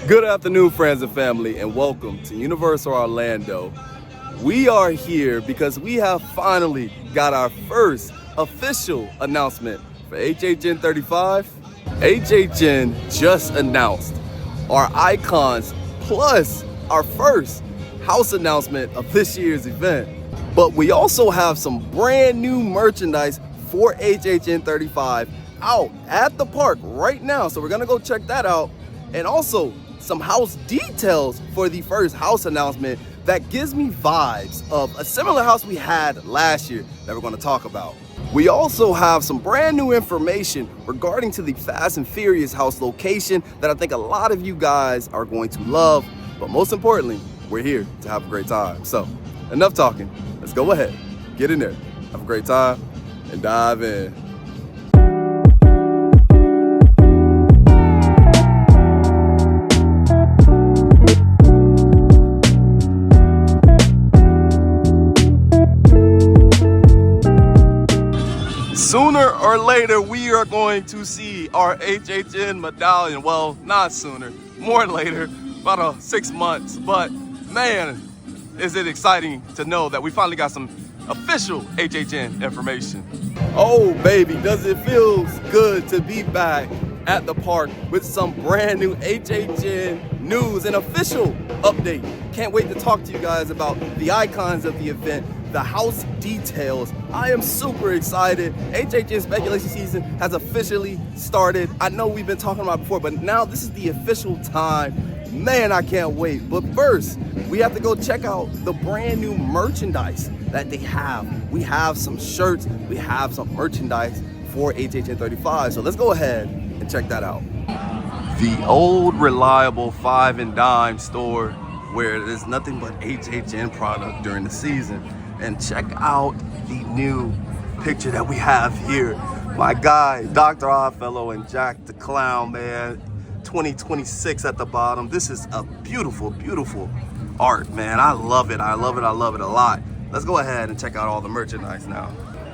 Good afternoon, friends and family, and welcome to Universal Orlando. We are here because we have finally got our first official announcement for HHN 35. HHN just announced our icons plus our first house announcement of this year's event. But we also have some brand new merchandise for HHN 35 out at the park right now. So we're gonna go check that out. And also some house details for the first house announcement that gives me vibes of a similar house we had last year that we're gonna talk about. We also have some brand new information regarding to the Fast and Furious house location that I think a lot of you guys are going to love. But most importantly, we're here to have a great time. So enough talking, let's go ahead, get in there, have a great time, and dive in. Sooner or later, we are going to see our HHN medallion. Well, not sooner, more later, about 6 months. But man, is it exciting to know that we finally got some official HHN information. Oh baby, does it feel good to be back at the park with some brand new HHN news and official update. Can't wait to talk to you guys about the icons of the event, the house details. I am super excited. HHN speculation season has officially started. I know we've been talking about it before, but now this is the official time. Man, I can't wait. But first, we have to go check out the brand new merchandise that they have. We have some shirts, we have some merchandise for HHN 35. So let's go ahead and check that out. The old reliable 5 and dime store where there's nothing but HHN product during the season. And check out the new picture that we have here. My guy, Dr. Oddfellow and Jack the Clown, man. 2026 at the bottom. This is a beautiful, beautiful art, man. I love it. I love it. I love it a lot. Let's go ahead and check out all the merchandise now.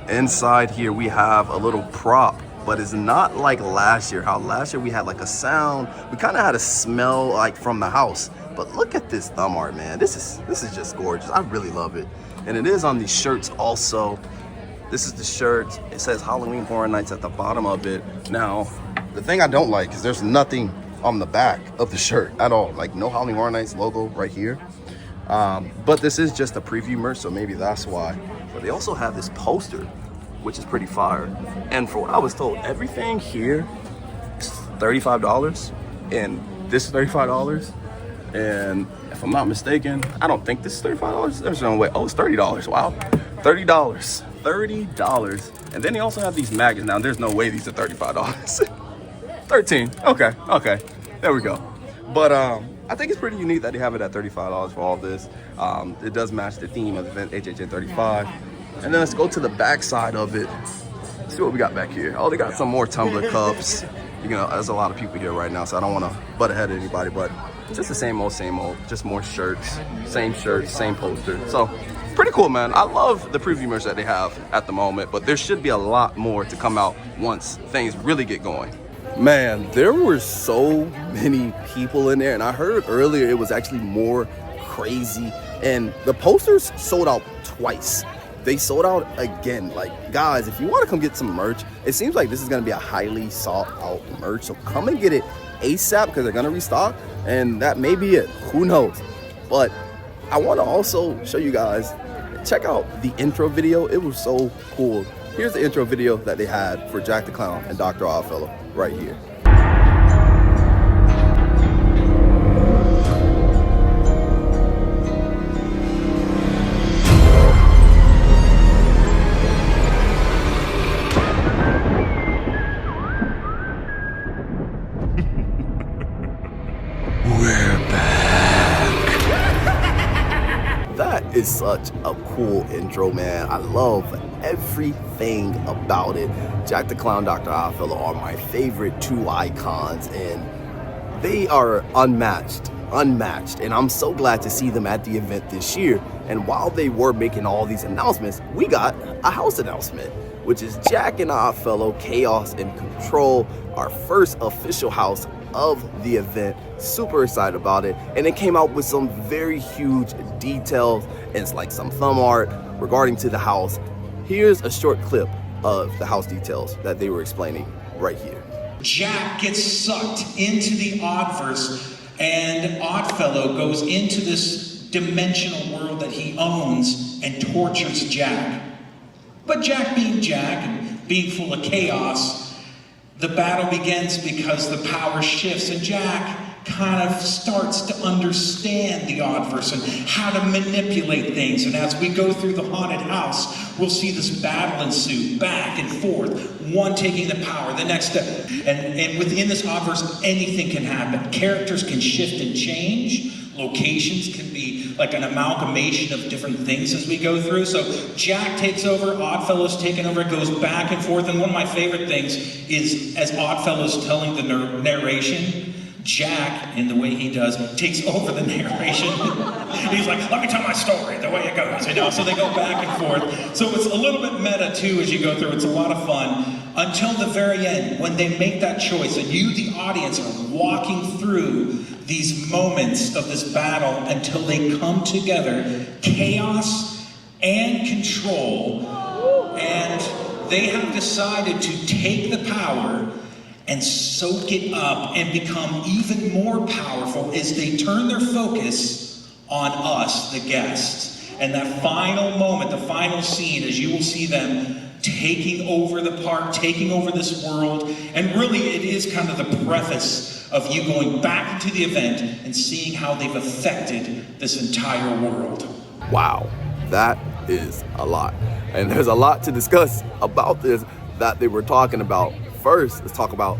Inside here, we have a little prop, but it's not like last year. How last year we had like a sound. We kind of had a smell like from the house. But look at this thumb art, man. This is just gorgeous. I really love it. And it is on these shirts also. This is the shirt. It says Halloween Horror Nights at the bottom of it. Now, the thing I don't like is there's nothing on the back of the shirt at all. Like no Halloween Horror Nights logo right here. But this is just a preview merch, so maybe that's why. But they also have this poster, which is pretty fire. And for what I was told, everything here is $35. And this is $35. And if I'm not mistaken, I don't think this is $35. There's no way. Oh, it's $30. Wow. $30. $30. And then they also have these magnets. Now, there's no way these are $35. 13. Okay. There we go. But I think it's pretty unique that they have it at $35 for all this. It does match the theme of the event, HHN 35. And then let's go to the back side of it. Let's see what we got back here. Oh, they got some more tumbler cups. You know, there's a lot of people here right now, so I don't want to butt ahead of anybody, but just the same old, just more shirts, same poster. So pretty cool, man. I love the preview merch that they have at the moment, but there should be a lot more to come out once things really get going. Man, there were so many people in there, and I heard earlier it was actually more crazy, and the posters sold out twice. They sold out again. Like, guys, if you want to come get some merch, it seems like this is going to be a highly sought out merch. So come and get it ASAP because they're going to restock, and that may be it. Who knows? But I want to also show you guys, check out the intro video. It was so cool. Here's the intro video that they had for Jack the Clown and Dr. Oddfellow right here. That is such a cool intro, man. I love everything about it. Jack the Clown, Dr. Oddfellow are my favorite two icons, and they are unmatched. And I'm so glad to see them at the event this year. And while they were making all these announcements, we got a house announcement, which is Jack and Oddfellow Chaos and Control, our first official house of the event. Super excited about it. And it came out with some very huge details and it's like some thumb art regarding to the house. Here's a short clip of the house details that they were explaining right here. Jack gets sucked into the Oddverse, and Oddfellow goes into this dimensional world that he owns and tortures Jack. But Jack being Jack and being full of chaos, the battle begins because the power shifts and Jack kind of starts to understand the Oddverse and how to manipulate things. And as we go through the haunted house, we'll see this battle ensue back and forth, one taking the power, the next step. And within this Oddverse, anything can happen. Characters can shift and change. Locations can be like an amalgamation of different things as we go through. So Jack takes over, Oddfellow's taken over, it goes back and forth. And one of my favorite things is as Oddfellow's telling the narration, Jack, in the way he does, takes over the narration. He's like, let me tell my story, the way it goes, you know? So they go back and forth. So it's a little bit meta too as you go through. It's a lot of fun until the very end when they make that choice and you, the audience, are walking through these moments of this battle until they come together, chaos and control, and they have decided to take the power and soak it up and become even more powerful as they turn their focus on us, the guests. And that final moment, the final scene, as you will see them taking over the park, taking over this world, and really it is kind of the preface of you going back into the event and seeing how they've affected this entire world. Wow, that is a lot. And there's a lot to discuss about this that they were talking about. First, let's talk about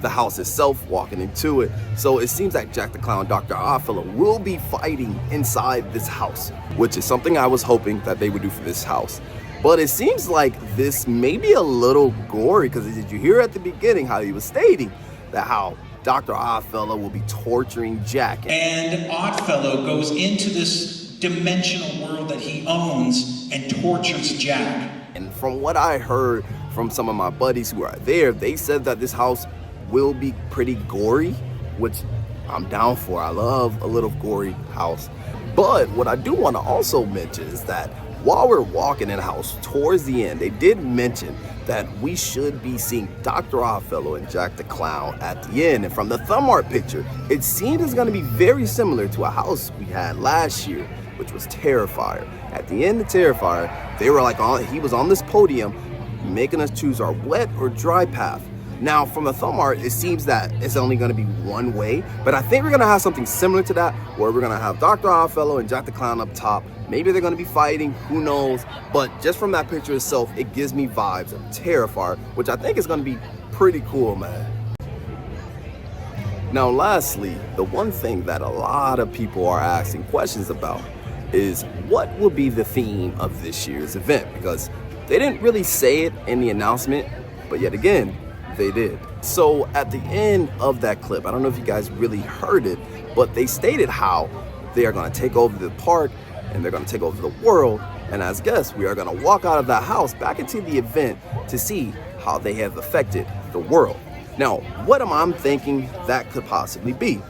the house itself, walking into it. So it seems like Jack the Clown and Dr. Oddfellow will be fighting inside this house, which is something I was hoping that they would do for this house. But it seems like this may be a little gory, because did you hear at the beginning how he was stating that how Dr. Oddfellow will be torturing Jack? And Oddfellow goes into this dimensional world that he owns and tortures Jack. And from what I heard from some of my buddies who are there, they said that this house will be pretty gory, which I'm down for. I love a little gory house. But what I do want to also mention is that while we're walking in the house towards the end, they did mention that we should be seeing Dr. Oddfellow and Jack the Clown at the end. And from the thumb art picture, it seemed it's going to be very similar to a house we had last year, which was Terrifier. At the end of Terrifier, they were like he was on this podium making us choose our wet or dry path. Now, from the thumb art, it seems that it's only going to be one way, but I think we're going to have something similar to that, where we're going to have Dr. Oddfellow and Jack the Clown up top. Maybe they're going to be fighting, who knows, but just from that picture itself, it gives me vibes of Terrifier, which I think is going to be pretty cool, man. Now, lastly, the one thing that a lot of people are asking questions about is what will be the theme of this year's event, because they didn't really say it in the announcement, but yet again, they did. So at the end of that clip, I don't know if you guys really heard it, but they stated how they are going to take over the park and they're going to take over the world. And as guests, we are going to walk out of that house back into the event to see how they have affected the world. Now, what am I thinking that could possibly be?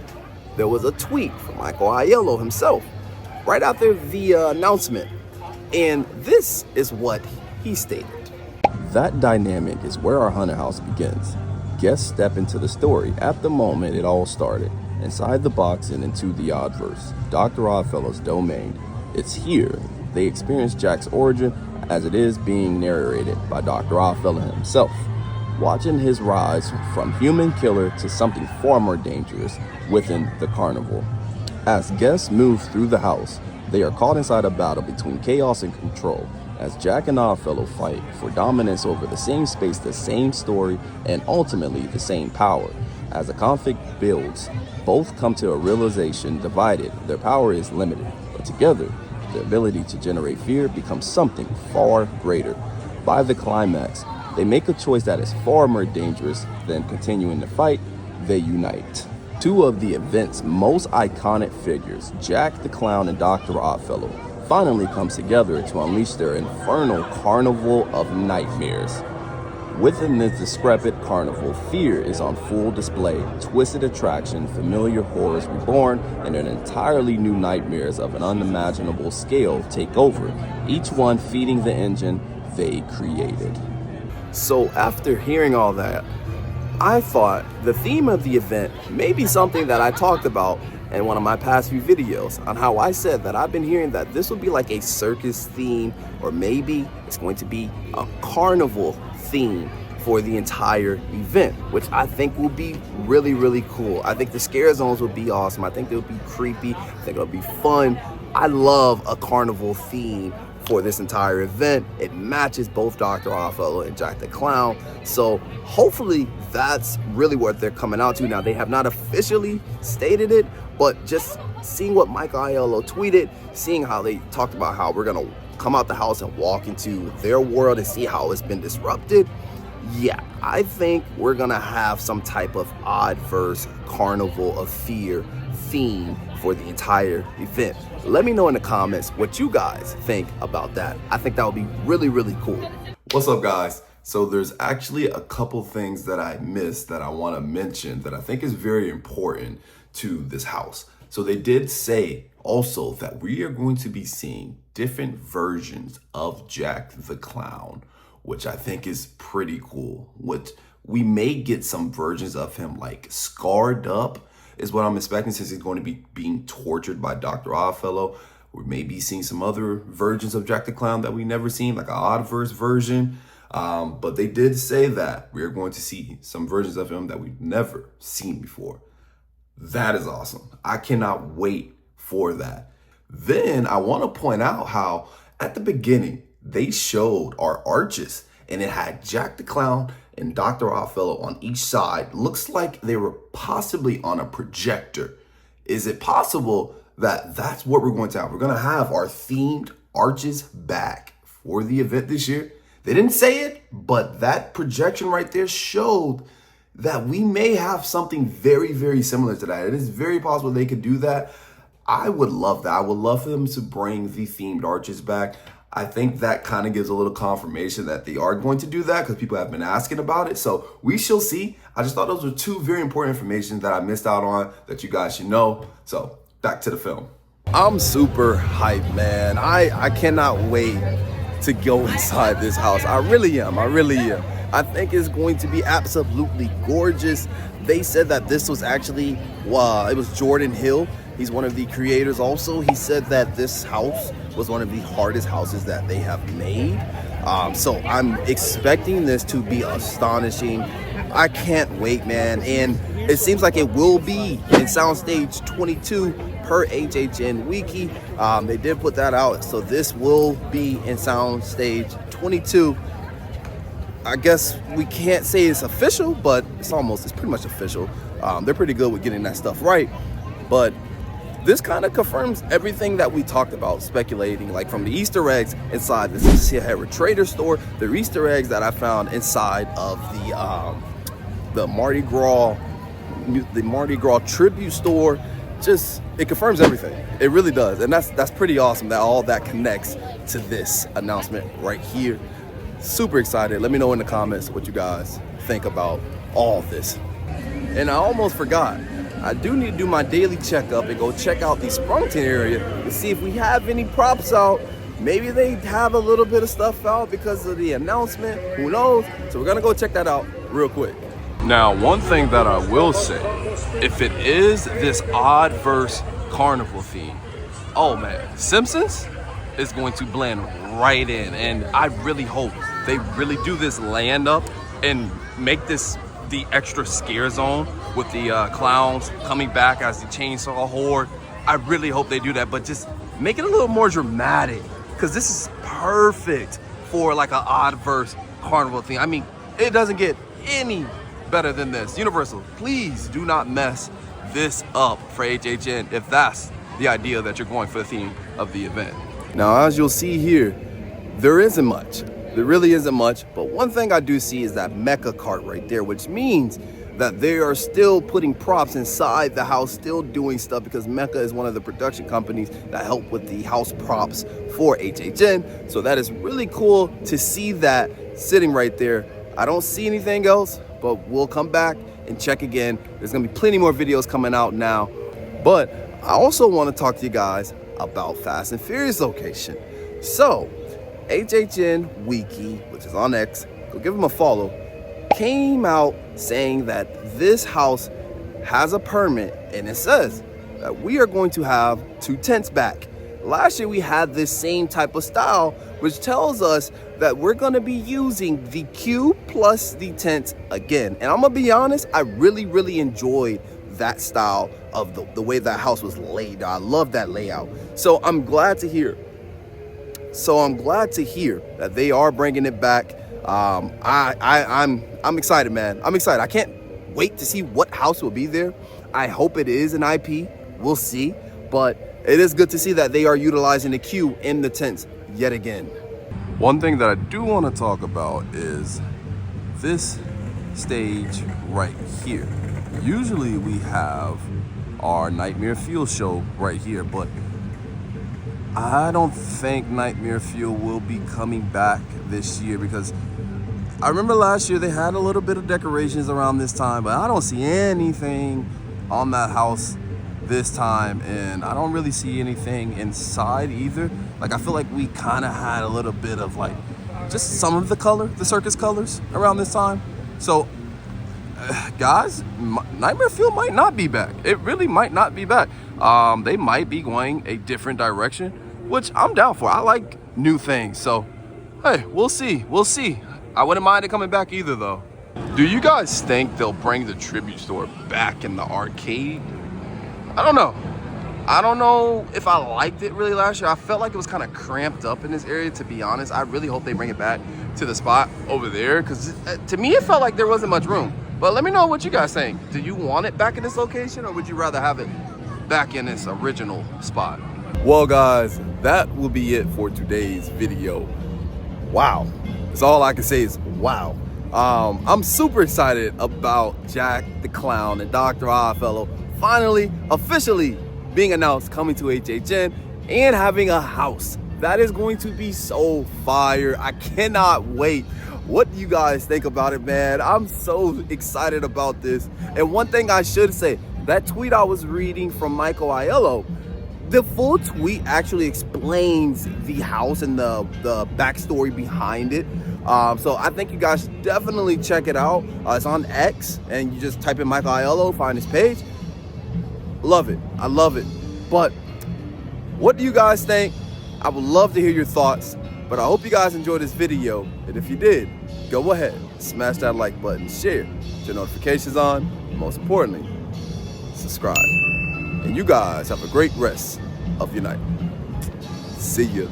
There was a tweet from Michael Aiello himself right after the announcement. And this is what he stated. That dynamic is where our haunted house begins. Guests step into the story at the moment it all started, inside the box and into the Oddverse, Dr. Oddfellow's domain. It's here they experience Jack's origin as it is being narrated by Dr. Oddfellow himself, watching his rise from human killer to something far more dangerous within the carnival. As guests move through the house, they are caught inside a battle between chaos and control, as Jack and Oddfellow fight for dominance over the same space, the same story, and ultimately the same power. As the conflict builds, both come to a realization divided, their power is limited, but together, their ability to generate fear becomes something far greater. By the climax, they make a choice that is far more dangerous than continuing the fight. They unite. Two of the event's most iconic figures, Jack the Clown and Dr. Oddfellow, finally comes together to unleash their infernal carnival of nightmares. Within this decrepit carnival, fear is on full display, twisted attraction, familiar horrors reborn, and an entirely new nightmares of an unimaginable scale take over, each one feeding the engine they created. So after hearing all that, I thought the theme of the event may be something that I talked about in one of my past few videos on how I said that I've been hearing that this would be like a circus theme, or maybe it's going to be a carnival theme for the entire event, which I think will be really, really cool. I think the scare zones will be awesome. I think they'll be creepy. I think it'll be fun. I love a carnival theme for this entire event. It matches both Dr. Oddfellow and Jack the Clown. So hopefully that's really what they're coming out to. Now, they have not officially stated it, but just seeing what Mike Aiello tweeted, seeing how they talked about how we're gonna come out the house and walk into their world and see how it's been disrupted. Yeah, I think we're gonna have some type of Oddverse Carnival of Fear theme for the entire event. Let me know in the comments what you guys think about that. I think that would be really, really cool. What's up, guys? So there's actually a couple things that I missed that I want to mention that I think is very important to this house. So they did say also that we are going to be seeing different versions of Jack the Clown, which I think is pretty cool. What we may get some versions of him like scarred up is what I'm expecting, since he's going to be being tortured by Dr. Oddfellow. We may be seeing some other versions of Jack the Clown that we never seen, like an Oddverse version. But they did say that we are going to see some versions of him that we've never seen before. That is awesome. I cannot wait for that. Then I want to point out how at the beginning they showed our arches, and it had Jack the Clown and Dr. Oddfellow on each side. Looks like they were possibly on a projector. Is it possible that that's what we're going to have? We're going to have our themed arches back for the event this year. They didn't say it, but that projection right there showed that we may have something very, very similar to that. It is very possible they could do that. I would love that. I would love for them to bring the themed arches back. I think that kind of gives a little confirmation that they are going to do that, because people have been asking about it. So we shall see. I just thought those were two very important information that I missed out on that you guys should know. So back to the film. I'm super hyped, man. I cannot wait to go inside this house. I really am. I think it's going to be absolutely gorgeous. They said that this was actually, it was Jordan Hill. He's one of the creators also. He said that this house was one of the hardest houses that they have made. So I'm expecting this to be astonishing. I can't wait, man. And it seems like it will be in Soundstage 22 per HHN Wiki. They did put that out. So this will be in Soundstage 22. I guess we can't say it's official, but it's pretty much official. They're pretty good with getting that stuff right. But this kind of confirms everything that we talked about, speculating, like from the Easter eggs inside the Sierra Trader store, the Easter eggs that I found inside of the Mardi Gras tribute store. Just, it confirms everything. It really does. And that's pretty awesome that all that connects to this announcement right here. Super excited. Let me know in the comments what you guys think about all of this. And I almost forgot, I do need to do my daily checkup and go check out the Sprungton area to see if we have any props out. Maybe they have a little bit of stuff out because of the announcement. Who knows? So we're gonna go check that out real quick. Now, one thing that I will say, if it is this Oddverse Carnival theme, oh man, Simpsons is going to blend right in. And I really hope they really do this land up and make this the extra scare zone with the clowns coming back as the chainsaw horde. I really hope they do that, but just make it a little more dramatic, because this is perfect for like an Oddverse Carnival theme. I mean, it doesn't get any better than this. Universal, please do not mess this up for HHN if that's the idea that you're going for the theme of the event. Now, as you'll see here, there isn't much. There really isn't much, but one thing I do see is that mecha cart right there, which means that they are still putting props inside the house, still doing stuff, because Mecha is one of the production companies that help with the house props for HHN. So that is really cool to see that sitting right there. I don't see anything else, but we'll come back and check again. There's gonna be plenty more videos coming out now. But I also want to talk to you guys about Fast and Furious location. So, HHN Wiki, which is on X, go give them a follow, came out saying that this house has a permit, and it says that we are going to have 2 tents back. Last year we had this same type of style, which tells us that we're going to be using the queue plus the tents again. And I'm gonna be honest, I really enjoyed that style of the way that house was laid. I love that layout. So I'm glad to hear that they are bringing it back. I'm excited, man. I'm excited. I can't wait to see what house will be there. I hope it is an IP. We'll see. But it is good to see that they are utilizing the queue in the tents yet again. One thing that I do want to talk about is this stage right here. Usually we have our Nightmare Fuel show right here, but I don't think Nightmare Fuel will be coming back this year, because I remember last year they had a little bit of decorations around this time, but I don't see anything on that house this time, and I don't really see anything inside either. Like, I feel like we kind of had a little bit of like just some of the circus colors around this time. So guys, Nightmare Fuel might not be back. It really might not be back. They might be going a different direction, which I'm down for. I like new things. So hey, we'll see. I wouldn't mind it coming back either though. Do you guys think they'll bring the tribute store back in the arcade? I don't know if I liked it really last year. I felt like it was kind of cramped up in this area, to be honest. I really hope they bring it back to the spot over there, because to me it felt like there wasn't much room. But let me know what you guys think. Do you want it back in this location, or would you rather have it back in its original spot? Well guys, that will be it for today's video. Wow, that's all I can say is wow. I'm super excited about Jack the Clown and Dr. Oddfellow finally, officially being announced, coming to HHN and having a house. That is going to be so fire. I cannot wait. What do you guys think about it, man? I'm so excited about this. And one thing I should say, that tweet I was reading from Michael Aiello, the full tweet actually explains the house and the backstory behind it. So I think you guys should definitely check it out. It's on X, and you just type in Michael Aiello, find his page. Love it. I love it. But what do you guys think? I would love to hear your thoughts. But I hope you guys enjoyed this video. And if you did, go ahead, smash that like button, share, turn your notifications on, and most importantly, subscribe. And you guys have a great rest of your night. See ya.